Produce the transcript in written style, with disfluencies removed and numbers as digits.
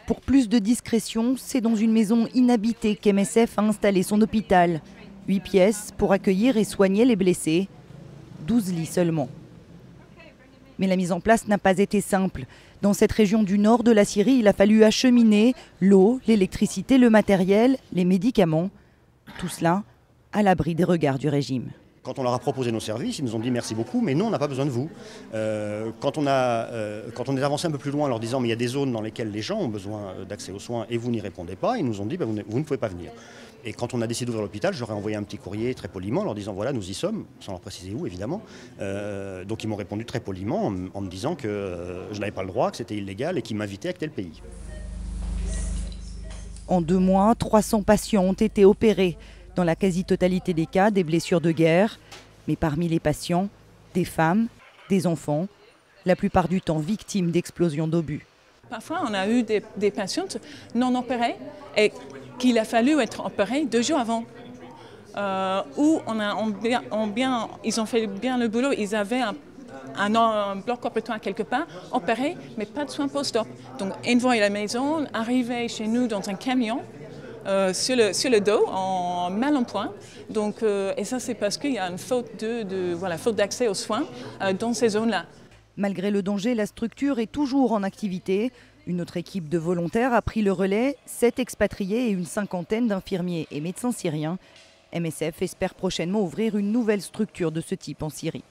Pour plus de discrétion, c'est dans une maison inhabitée qu'MSF a installé son hôpital. 8 pièces pour accueillir et soigner les blessés. 12 lits seulement. Mais la mise en place n'a pas été simple. Dans cette région du nord de la Syrie, il a fallu acheminer l'eau, l'électricité, le matériel, les médicaments. Tout cela à l'abri des regards du régime. Quand on leur a proposé nos services, ils nous ont dit merci beaucoup, mais nous on n'a pas besoin de vous. Quand on est avancé un peu plus loin en leur disant mais il y a des zones dans lesquelles les gens ont besoin d'accès aux soins et vous n'y répondez pas, ils nous ont dit vous ne pouvez pas venir. Et quand on a décidé d'ouvrir l'hôpital, j'aurais envoyé un petit courrier très poliment en leur disant voilà nous y sommes, sans leur préciser où évidemment. Donc ils m'ont répondu très poliment en me disant que je n'avais pas le droit, que c'était illégal et qu'ils m'invitaient à quitter le pays. En 2 mois, 300 patients ont été opérés. Dans la quasi-totalité des cas, des blessures de guerre. Mais parmi les patients, des femmes, des enfants, la plupart du temps victimes d'explosions d'obus. Parfois, on a eu des patientes non opérées et qu'il a fallu être opérées 2 jours avant. Où ils ont fait bien le boulot, ils avaient un bloc opératoire quelque part, opéré, mais pas de soins post-op. Donc, envoyé à la maison, arrivé chez nous dans un camion, sur le dos, mal en point. Donc, et ça, c'est parce qu'il y a une faute d'accès aux soins dans ces zones-là. Malgré le danger, la structure est toujours en activité. Une autre équipe de volontaires a pris le relais, 7 expatriés et une 50aine d'infirmiers et médecins syriens. MSF espère prochainement ouvrir une nouvelle structure de ce type en Syrie.